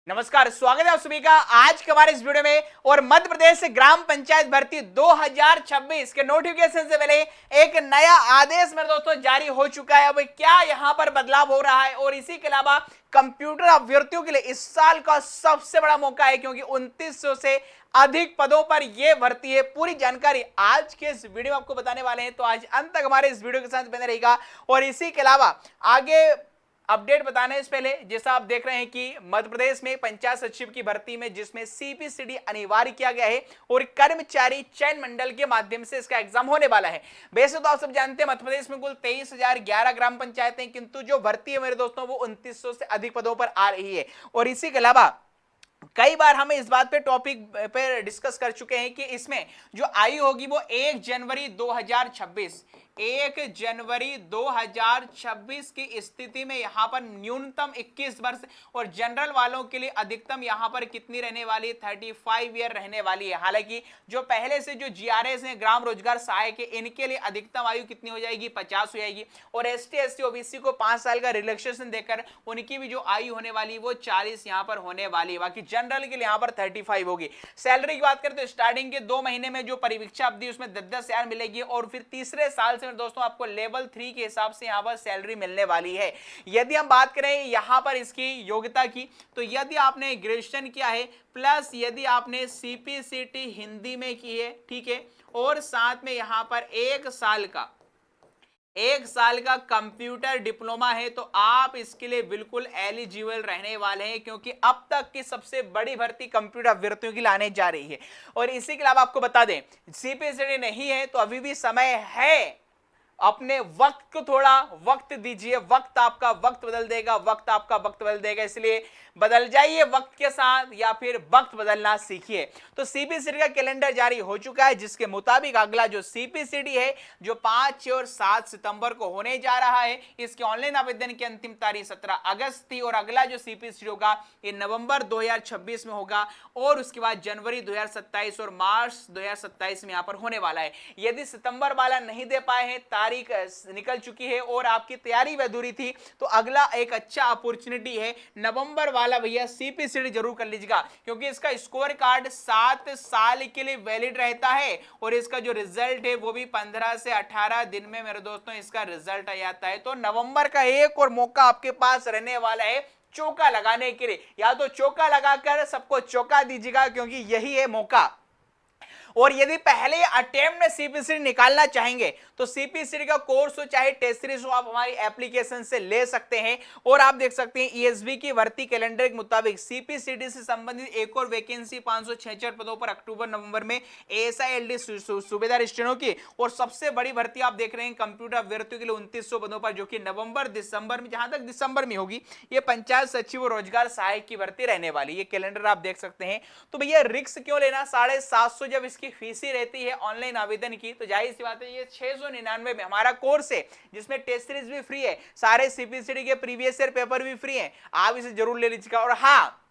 नमस्कार, स्वागत है आप सभी का आज के हमारे इस वीडियो में। और मध्य प्रदेश से ग्राम पंचायत भर्ती 2026 के नोटिफिकेशन से पहले एक नया आदेश मेरे दोस्तों जारी हो चुका है। अब क्या यहां पर बदलाव हो रहा है और इसी के अलावा कंप्यूटर अभ्यर्थियों के लिए इस साल का सबसे बड़ा मौका है, क्योंकि 2900 से अधिक पदों पर यह भर्ती है। पूरी जानकारी आज के इस वीडियो में आपको बताने वाले हैं, तो आज अंत तक हमारे इस वीडियो के साथ बने रहेगा। और इसी के अलावा आगे अपडेट बताने से पहले, जैसा आप देख रहे हैं कि मध्य प्रदेश में पंचायत सचिव की भर्ती में जिसमें सीपीसीडी अनिवार्य किया गया है और कर्मचारी चयन मंडल के माध्यम से इसका एग्जाम होने वाला है। वैसे तो आप सब जानते हैं मध्य प्रदेश में कुल 23,011 ग्राम पंचायतें, किंतु जो भर्ती है मेरे दोस्तों वो 2900 से अधिक पदों पर आ रही है। और इसी के अलावा कई बार हम इस बात पे टॉपिक पे डिस्कस कर चुके हैं कि इसमें जो आयु होगी वो 1 जनवरी 2026 की स्थिति में यहां पर न्यूनतम 21 वर्ष और जनरल वालों के लिए अधिकतम यहां पर कितनी रहने वाली, 35 ईयर रहने वाली है। हालांकि जो पहले से जो जीआरएस हैं, ग्राम रोजगार सहायक है, इनके लिए अधिकतम आयु कितनी हो जाएगी, 50 हो जाएगी। और एसटी एससी ओबीसी को 5 साल का रिलैक्सेशन देकर उनकी भी जो आयु होने वाली वो 40 यहां पर होने वाली है। बाकी जनरल के लिए यहां पर 35 होगी। सैलरी की बात करें तो स्टार्टिंग के 2 महीने में जो परीक्षा अवधि उसमें 10-10 हजार मिलेगी और फिर तीसरे साल से दोस्तों आपको लेवल 3 के हिसाब से यहां पर सैलरी मिलने वाली है। यदि हम बात करें यहां पर इसकी योग्यता की, तो यदि आपने ग्रेजुएशन किया है प्लस यदि आपने सीपीसीटी हिंदी में की है, ठीक है, और साथ में यहां पर 1 साल का कंप्यूटर डिप्लोमा है, तो आप इसके लिए बिल्कुल एलिजिबल रहने वाले हैं, क्योंकि अब तक की सबसे बड़ी भर्ती कंप्यूटर अभ्यर्थियों की लाने जा रही है। और इसी के अलावा आपको बता दें सीपीसीडी नहीं है तो अभी भी समय है, अपने वक्त को थोड़ा वक्त दीजिए। वक्त आपका वक्त बदल देगा, वक्त आपका वक्त बदल देगा, इसलिए बदल जाइए वक्त के साथ या फिर वक्त बदलना सीखिए। तो सीपीसीडी का कैलेंडर जारी हो चुका है, जिसके मुताबिक अगला जो सीपीसीडी है जो 5 और 7 सितंबर को होने जा रहा है, इसके ऑनलाइन आवेदन की अंतिम तारीख 17 अगस्त थी। और अगला जो सीपीसीडी होगा ये नवंबर 2026 में होगा और उसके बाद जनवरी 2027 और मार्च 2027 में यहां पर होने वाला है। यदि सितंबर वाला नहीं दे पाए हैं, तारीख निकल चुकी है और आपकी तैयारी भी अधूरी थी, तो अगला एक अच्छा अपॉर्चुनिटी है नवंबर वाला, भैया सीपीसीडी जरूर कर लीजिएगा, क्योंकि इसका स्कोर कार्ड 7 साल के लिए वैलिड रहता है और इसका जो रिजल्ट है वो भी 15 से 18 दिन में मेरे दोस्तों इसका रिजल्ट आ जाता है। तो नवंबर का एक और मौका आपके पास रहने वाला है चौका लगाने के लिए, या तो चौका लगाकर सबको चौका दीजिएगा, क्योंकि यही है मौका। और यदि पहले अटेम्प्ट में सीपीसीडी निकालना चाहेंगे तो सीपीसीडी का कोर्स हो चाहे टेस्ट सीरीज हो, आप हमारी एप्लीकेशन से ले सकते हैं। और आप देख सकते हैं ईएसबी की भर्ती कैलेंडर के मुताबिक सीपीसीडी से संबंधित एक और वैकेंसी 566 पदों पर अक्टूबर नवंबर में एएसआईएलडी सूबेदार स्टेनो की। और सबसे बड़ी भर्ती आप देख रहे हैं कंप्यूटर अभ्यर्थियों के लिए 2900 पदों पर, जो कि नवंबर दिसंबर में, जहां तक दिसंबर में होगी, ये पंचायत सचिव और रोजगार सहायक की भर्ती रहने वाली। ये कैलेंडर आप देख सकते हैं। तो भैया रिस्क क्यों लेना, 750 जब की फीस ही रहती है ऑनलाइन आवेदन की, तो जाहिर सी बात है ये 699 में हमारा कोर्स है, जिसमें टेस्ट सीरीज भी फ्री है, सारे सीपीसीडी के प्रीवियस ईयर पेपर भी फ्री हैं। आप इसे जरूर ले लीजिएगा। और हाँ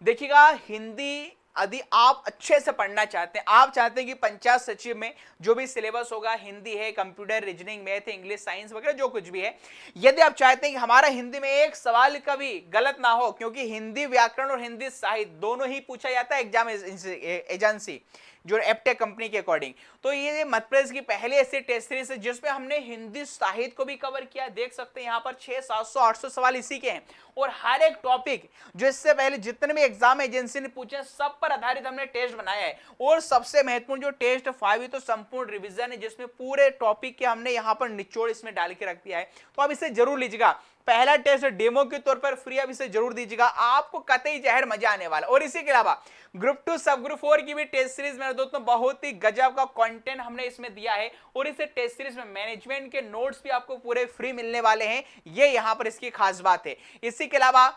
देखिएगा, हिंदी यदि आप अच्छे से पढ़ना चाहते हैं, आप चाहते हैं कि पंचायत सचिव में जो भी सिलेबस होगा हिंदी है, computer, reasoning, math, English, science वगैरह जो कुछ भी है, यदि आप चाहते हैं कि हमारा हिंदी में एक सवाल कभी गलत ना हो, क्योंकि हिंदी व्याकरण और हिंदी साहित्य दोनों ही पूछा जाता है एग्जाम एजेंसी जो एप्टेक कंपनी के अकॉर्डिंग, तो ये मध्य प्रदेश की पहली ऐसी टेस्ट सीरीज है जिसमें हमने हिंदी साहित्य को भी कवर किया। देख सकते हैं यहाँ पर 600, 700, 800 सवाल इसी के हैं और हर एक टॉपिक जो इससे पहले जितने भी एग्जाम एजेंसी ने पूछे सब पर आधारित हमने टेस्ट बनाया है। और सबसे महत्वपूर्ण जो टेस्ट 5 है तो संपूर्ण रिवीजन है, जिसमें पूरे टॉपिक के हमने यहाँ पर निचोड़ इसमें डाल के रख दिया है। तो आप इसे जरूर लीजिएगा। पहला टेस्ट डेमो के तौर पर फ्री, अब इसे जरूर दीजिएगा, आपको कतई जहर मजा आने वाला। और इसी के अलावा ग्रुप 2 सब ग्रुप 4 की भी टेस्ट सीरीज में दोस्तों बहुत ही गजब का कंटेंट हमने इसमें दिया है और इस टेस्ट सीरीज में मैनेजमेंट के नोट्स भी आपको पूरे फ्री मिलने वाले हैं। ये यहां पर इसकी खास बात है। इसी के अलावा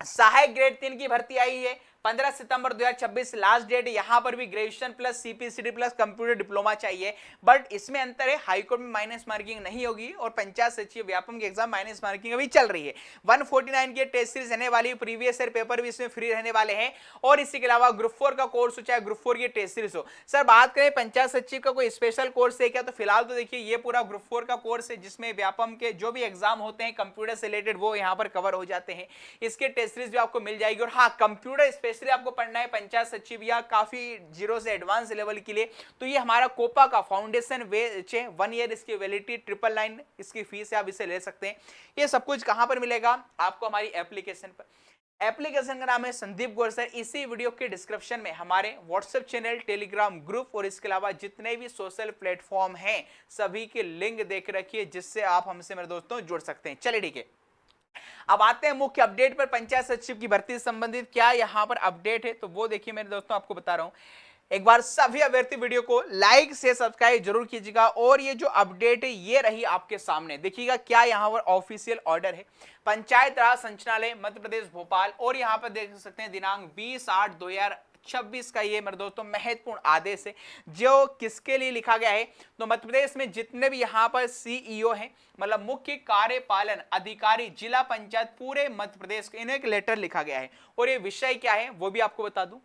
सहायक ग्रेड 3 की भर्ती आई है, 15 सितंबर 2026 लास्ट डेट। यहां पर भी graduation plus CPCT plus computer diploma चाहिए, बट इसमें अंतर है, हाईकोर्ट में माइनस मार्किंग नहीं होगी और पंचायत सचिव व्यापम की एग्जाम माइनस मार्किंग अभी चल रही है। 149 की टेस्ट सीरीज रहने वाली, प्रीवियस ईयर पेपर भी इसमें फ्री रहने वाले हैं। और इसके अलावा ग्रुप 4 का कोर्स हो, चाहे ग्रुप 4 की टेस्ट सीरीज हो। सर बात करें पंचायत सचिव का कोई स्पेशल कोर्स है क्या, तो फिलहाल तो देखिए ये पूरा ग्रुप 4 का कोर्स है, जिसमें व्यापम के जो भी एग्जाम होते हैं कंप्यूटर से रिलेटेड वो यहाँ पर कवर हो जाते हैं। इसके टेस्ट सीरीज भी आपको मिल जाएगी। और हाँ, कंप्यूटर स्पेशली आपको पढ़ना है पंचायत सचिव या काफी जीरो से एडवांस लेवल के लिए, तो ये हमारा कोपा का फाउंडेशन बैच है, 1 ईयर इसकी वैलिडिटी, 999 इसकी फीस है, आप इसे ले सकते हैं। ये सब कुछ कहां पर मिलेगा आपको, हमारी एप्लीकेशन पर। एप्लीकेशन का नाम है संदीप गौर सर। इसी वीडियो के डिस्क्रिप्शन में हमारे व्हाट्सएप चैनल, टेलीग्राम ग्रुप और इसके अलावा जितने भी सोशल प्लेटफॉर्म हैं सभी के लिंक देख रखिए, जिससे आप हमसे मेरे दोस्तों जुड़ सकते हैं। चलिए ठीक है, अब आते हैं मुख्य अपडेट पर। पंचायत सचिव की भर्ती से संबंधित क्या यहां पर अपडेट है, तो वो देखिए मेरे दोस्तों, आपको बता रहा हूं। एक बार सभी अभ्यर्थी वीडियो को लाइक से सब्सक्राइब जरूर कीजिएगा। और ये जो अपडेट है ये रही आपके सामने, देखिएगा क्या यहाँ पर ऑफिशियल ऑर्डर है, पंचायत राज संचालनालय मध्य प्रदेश भोपाल, और यहाँ पर देख सकते हैं दिनांक 20/8/2026 का ये मेरे दोस्तों महत्वपूर्ण आदेश है। जो किसके लिए लिखा गया है, तो मध्य प्रदेश में जितने भी यहाँ पर सीईओ हैं, मतलब मुख्य कार्यपालन अधिकारी जिला पंचायत पूरे मध्य प्रदेश के, इन्हें एक लेटर लिखा गया है। और ये विषय क्या है वो भी आपको बता दूं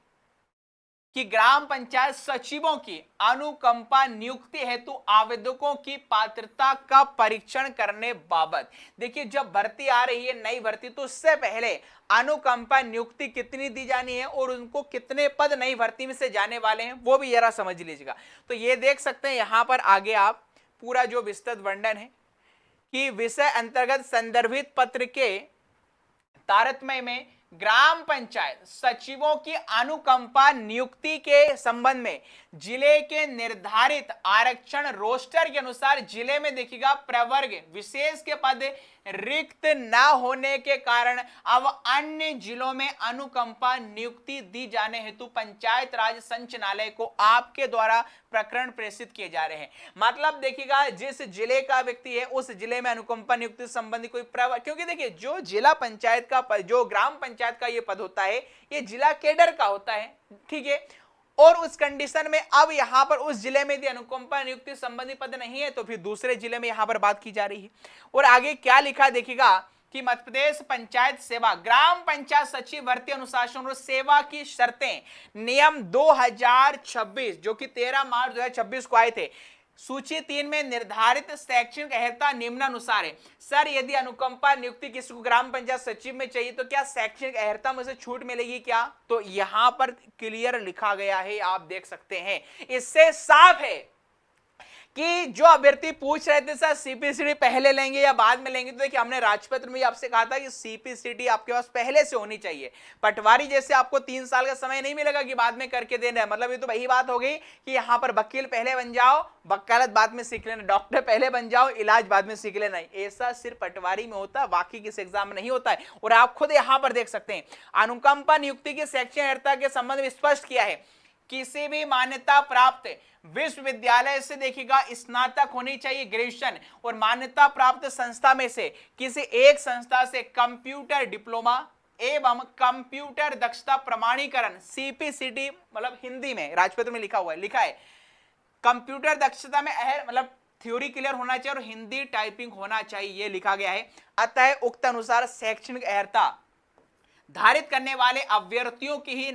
कि ग्राम पंचायत सचिवों की अनुकंपा नियुक्ति हेतु आवेदकों की पात्रता का परीक्षण करने बाबत। देखिए जब भर्ती आ रही है नई भर्ती, तो उससे पहले अनुकंपा नियुक्ति कितनी दी जानी है और उनको कितने पद नई भर्ती में से जाने वाले हैं वो भी जरा समझ लीजिएगा। तो ये देख सकते हैं यहां पर आगे आप पूरा जो विस्तृत वर्णन है कि विषय अंतर्गत संदर्भित पत्र के तारतम्य में ग्राम पंचायत सचिवों की अनुकंपा नियुक्ति के संबंध में जिले के निर्धारित आरक्षण रोस्टर के अनुसार जिले में देखिएगा प्रवर्ग विशेष के पद रिक्त न होने के कारण अब अन्य जिलों में अनुकंपा नियुक्ति दी जाने हेतु पंचायत राज संचालनालय को आपके द्वारा प्रकरण प्रेषित किए जा रहे हैं। मतलब देखिएगा जिस जिले का व्यक्ति है उस जिले में अनुकंपा नियुक्ति संबंधी कोई क्योंकि देखिए जो जिला पंचायत का, जो ग्राम पंचायत का ये पद होता है ये जिला केडर का होता है, ठीक है। और उस कंडीशन में अब यहां पर उस जिले में यदि अनुकंपा नियुक्ति संबंधी पद नहीं है तो फिर दूसरे जिले में यहां पर बात की जा रही है। और आगे क्या लिखा देखिएगा कि मध्य प्रदेश पंचायत सेवा ग्राम पंचायत सचिव भर्ती अनुशासन और सेवा की शर्तें नियम 2026 जो कि 13 मार्च 2026 को आए थे, सूची 3 में निर्धारित शैक्षणिक अर्हता निम्नानुसार है। सर यदि अनुकंपा नियुक्ति किसी को ग्राम पंचायत सचिव में चाहिए तो क्या शैक्षणिक अर्हता में से छूट मिलेगी क्या, तो यहां पर क्लियर लिखा गया है, आप देख सकते हैं। इससे साफ है कि जो अभ्यर्थी पूछ रहे थे सर सीपीसीटी पहले लेंगे या बाद में लेंगे, तो देखिए हमने राजपत्र में आपसे कहा था कि सीपीसीटी आपके पास पहले से होनी चाहिए। पटवारी जैसे आपको 3 साल का समय नहीं मिलेगा कि बाद में करके देना है, मतलब ये तो वही बात हो गई कि यहां पर वकील पहले बन जाओ, वकालत बाद में सीख लेना, डॉक्टर पहले बन जाओ, इलाज बाद में सीख लेना। ऐसा सिर्फ पटवारी में होता है, बाकी किस एग्जाम में नहीं होता है। और आप खुद यहां पर देख सकते हैं अनुकंपा नियुक्ति की शैक्षणिक अर्हता के संबंध में स्पष्ट किया है, किसी भी मान्यता प्राप्त विश्वविद्यालय से देखिएगा स्नातक होनी चाहिए ग्रेजुएशन, और मान्यता प्राप्त संस्था में से किसी एक संस्था से कंप्यूटर डिप्लोमा एवं कंप्यूटर दक्षता प्रमाणीकरण सीपीसीटी, मतलब हिंदी में राजपत्र में लिखा हुआ है, लिखा है कंप्यूटर दक्षता में मतलब थ्योरी क्लियर होना चाहिए और हिंदी टाइपिंग होना चाहिए, ये लिखा गया है। अतः उक्त अनुसार शैक्षणिक अर्हता धारित करने वाले अभ्यर्थियों की ही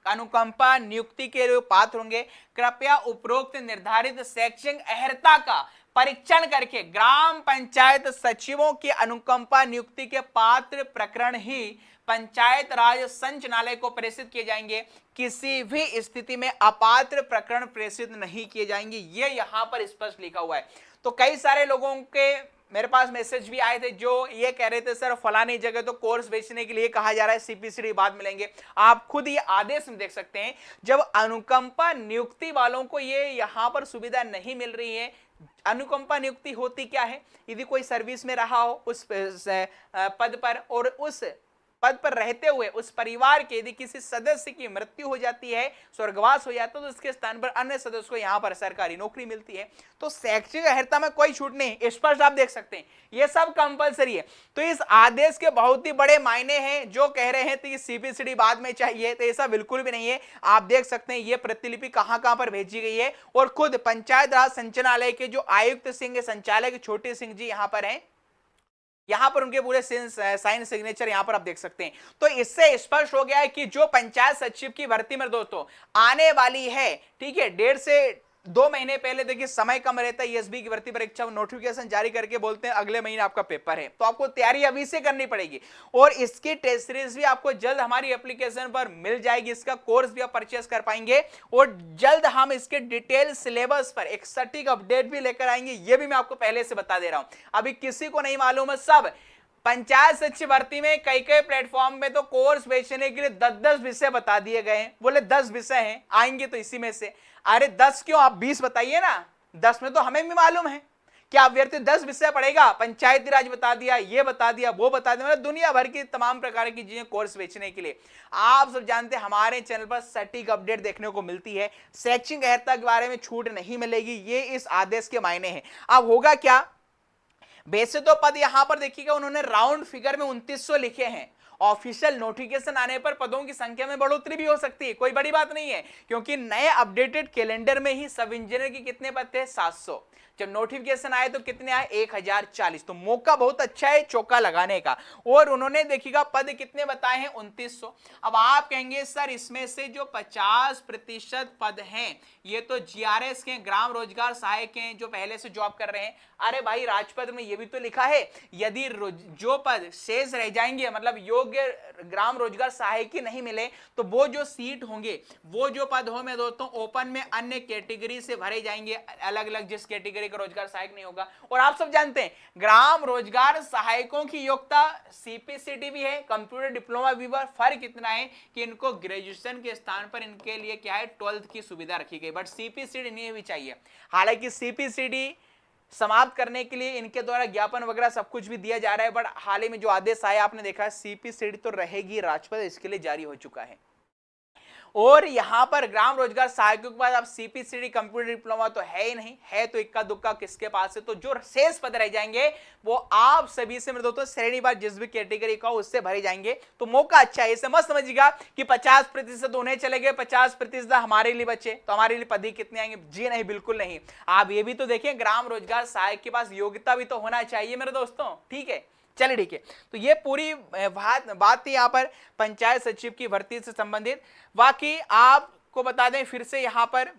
अनुकंपा नियुक्ति के लिए पात्र होंगे। कृपया उपरोक्त निर्धारित शैक्षणिक अर्हता का परीक्षण करके ग्राम पंचायत सचिवों की अनुकंपा नियुक्ति के पात्र प्रकरण ही पंचायत राज संचालनालय को प्रेषित किए जाएंगे, किसी भी स्थिति में अपात्र प्रकरण प्रेषित नहीं किए जाएंगे, ये यहां पर स्पष्ट लिखा हुआ है। तो कई सारे लोगों के मेरे पास मैसेज भी आए थे जो ये कह रहे थे सर फलानी जगह तो कोर्स बेचने के लिए कहा जा रहा है, सीपीसीटी बाद मिलेंगे। आप खुद ये आदेश में देख सकते हैं, जब अनुकंपा नियुक्ति वालों को ये यहां पर सुविधा नहीं मिल रही है। अनुकंपा नियुक्ति होती क्या है, यदि कोई सर्विस में रहा हो उस पद पर और उस पद पर रहते हुए उस परिवार के यदि किसी सदस्य की मृत्यु हो जाती है, स्वर्गवास हो जाता है, तो उसके स्थान पर अन्य सदस्य को यहां पर सरकारी नौकरी मिलती है। तो शैक्षिक अर्हता में कोई छूट नहीं, स्पष्ट आप देख सकते हैं, ये सब कंपलसरी है। तो इस आदेश के बहुत ही बड़े मायने हैं। जो कह रहे हैं कि सीपीसीडी बाद में चाहिए, तो ऐसा बिल्कुल भी नहीं है। आप देख सकते हैं ये प्रतिलिपि कहां कहां पर भेजी गई है, और खुद पंचायत राज संचालनालय के जो आयुक्त सिंह संचालक छोटे सिंह जी यहां पर हैं, यहां पर उनके पूरे साइन सिग्नेचर यहां पर आप देख सकते हैं। तो इससे स्पष्ट हो गया है कि जो पंचायत सचिव की भर्ती में दोस्तों आने वाली है, ठीक है, 1.5 से 2 महीने पहले, देखिए समय कम रहता है, ईएसबी की भर्ती परीक्षा नोटिफिकेशन जारी करके बोलते हैं अगले महीने आपका पेपर है, तो आपको तैयारी अभी से करनी पड़ेगी। और इसकी टेस्ट सीरीज भी आपको जल्द हमारी एप्लीकेशन पर मिल जाएगी, इसका कोर्स भी आप परचेस कर पाएंगे, और जल्द हम इसके डिटेल सिलेबस पर एक सटीक अपडेट भी लेकर आएंगे। ये भी मैं आपको पहले से बता दे रहा हूं, अभी किसी को नहीं मालूम है। सब पंचायत सचिव भर्ती में कई कई प्लेटफॉर्म में तो कोर्स बेचने के लिए 10-10 विषय बता दिए गए हैं, बोले 10 विषय हैं, आएंगे तो इसी में से। अरे 10 क्यों, आप 20 बताइए ना, 10 में तो हमें भी मालूम है कि अभ्यर्थी 10 विषय पढ़ेगा, पंचायती राज बता दिया, ये बता दिया, वो बता दिया, मतलब दुनिया भर की तमाम प्रकार की चीजें कोर्स बेचने के लिए। आप सब जानते हैं हमारे चैनल पर सटीक अपडेट देखने को मिलती है, शैक्षिक अर्हता के बारे में छूट नहीं मिलेगी, ये इस आदेश के मायने हैं। अब होगा क्या, वैसे तो पद यहां पर देखिएगा उन्होंने राउंड फिगर में 2900 लिखे हैं, ऑफिशियल नोटिफिकेशन आने पर पदों की संख्या में बढ़ोतरी भी हो सकती है, कोई बड़ी बात नहीं है, क्योंकि नए अपडेटेड कैलेंडर में ही सब इंजीनियर के कितने पद थे, 700। जब नोटिफिकेशन आए तो कितने आए, 1040। तो मौका बहुत अच्छा है चौका लगाने का। और उन्होंने देखिएगा पद कितने बताए हैं, 2900। अब आप कहेंगे सर इसमें से जो 50% पद हैं ये तो जीआरएस के, ग्राम रोजगार सहायक हैं, जो पहले से जॉब कर रहे हैं। अरे भाई राजपद में ये भी तो लिखा है, यदि जो पद शेष रह जाएंगे, मतलब योग्य ग्राम रोजगार सहायक ही नहीं मिले, तो वो जो सीट होंगे, वो जो पद होंगे दोस्तों ओपन में अन्य कैटेगरी से भरे जाएंगे, अलग अलग जिस कैटेगरी का रोजगार सहायक नहीं होगा। और आप सब जानते हैं ग्राम रोजगार सहायकों की योग्यता सीपीसीडी भी है, कंप्यूटर डिप्लोमा भी है। फर्क इतना है कि इनको ग्रेजुएशन के स्थान पर इनके लिए क्या है, 12th की सुविधा रखी गई, बट सीपीसीडी नहीं भी चाहिए। हालांकि सीपीसीडी समाप्त करने के लिए इनके द्वारा ज्ञापन वगैरह सब कुछ भी दिया जा रहा है, बट हाल ही में जो आदेश आया आपने देखा, सीपीसीडी तो रहेगी राजपद, इसके लिए जारी हो चुका है। और यहां पर ग्राम रोजगार सहायकों के पास अब सीपीसीडी कंप्यूटर डिप्लोमा तो है ही नहीं, है तो इक्का दुक्का किसके पास है। तो जो शेष पद रह जाएंगे वो आप सभी से मेरे दोस्तों श्रेणीवार जिस भी कैटेगरी का उससे भरे जाएंगे। तो मौका अच्छा है, इसे मत समझिएगा कि 50% उन्हें चले गए, 50% हमारे लिए बचे, तो हमारे लिए पद ही कितने आएंगे। जी नहीं, बिल्कुल नहीं। आप ये भी तो देखें ग्राम रोजगार सहायक के पास योग्यता भी तो होना चाहिए मेरे दोस्तों, ठीक है। चलिए ठीक है, तो ये पूरी बात थी यहाँ पर पंचायत सचिव की भर्ती से संबंधित। बाकी आपको बता दें फिर से, यहाँ पर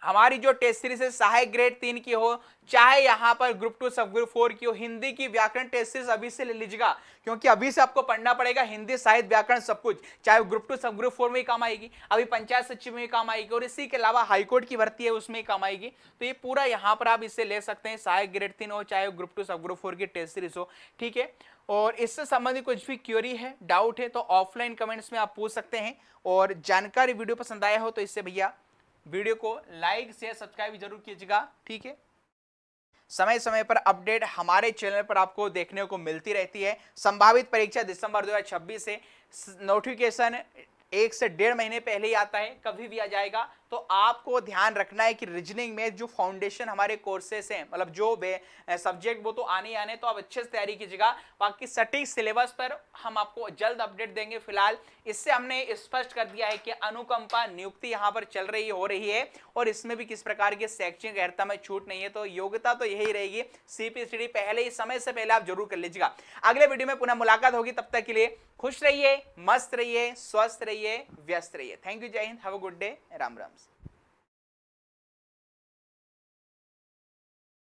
हमारी जो टेस्ट सीरीज है सहायक ग्रेड 3 की हो, चाहे यहां पर ग्रुप 2 सब ग्रुप 4 की हो, हिंदी की व्याकरण टेस्ट सीरीज अभी से ले लीजिएगा, क्योंकि अभी से आपको पढ़ना पड़ेगा हिंदी साहित्य व्याकरण सब कुछ, चाहे ग्रुप 2 सब ग्रुप 4 में ही काम आएगी, अभी पंचायत सचिव में ही काम आएगी, और इसी के अलावा हाईकोर्ट की भर्ती है उसमें ही काम आएगी। तो ये पूरा यहां पर आप इसे ले सकते हैं, सहायक ग्रेड 3 हो चाहे ग्रुप 2 सब ग्रुप 4 की टेस्ट सीरीज हो, ठीक है। और इससे संबंधित कुछ भी क्वेरी है, डाउट है, तो ऑफलाइन कमेंट्स में आप पूछ सकते हैं। और जानकारी वीडियो पसंद आया हो तो इससे भैया वीडियो को लाइक शेयर सब्सक्राइब जरूर कीजिएगा, ठीक है। समय समय पर अपडेट हमारे चैनल पर आपको देखने को मिलती रहती है। संभावित परीक्षा दिसंबर 2026 से, नोटिफिकेशन 1 से 1.5 महीने पहले ही आता है, कभी भी आ जाएगा। तो आपको ध्यान रखना है कि रीजनिंग में जो फाउंडेशन हमारे कोर्सेस हैं, मतलब जो सब्जेक्ट वो तो आने ही आने, तो आप अच्छे से तैयारी कीजिएगा। बाकी सटीक सिलेबस पर हम आपको जल्द अपडेट देंगे। फिलहाल इससे हमने स्पष्ट कर दिया है कि अनुकंपा नियुक्ति यहाँ पर चल रही हो रही है, और इसमें भी किस प्रकार की शैक्षणिक अर्हता में छूट नहीं है। तो योग्यता तो यही रहेगी, सीपीसीडी पहले ही समय से पहले आप जरूर कर लीजिएगा। अगले वीडियो में पुनः मुलाकात होगी, तब तक के लिए खुश रहिए, मस्त रहिए, स्वस्थ रहिए, व्यस्त रहिए। थैंक यू, जय Hind, have a good day, Ram Ram.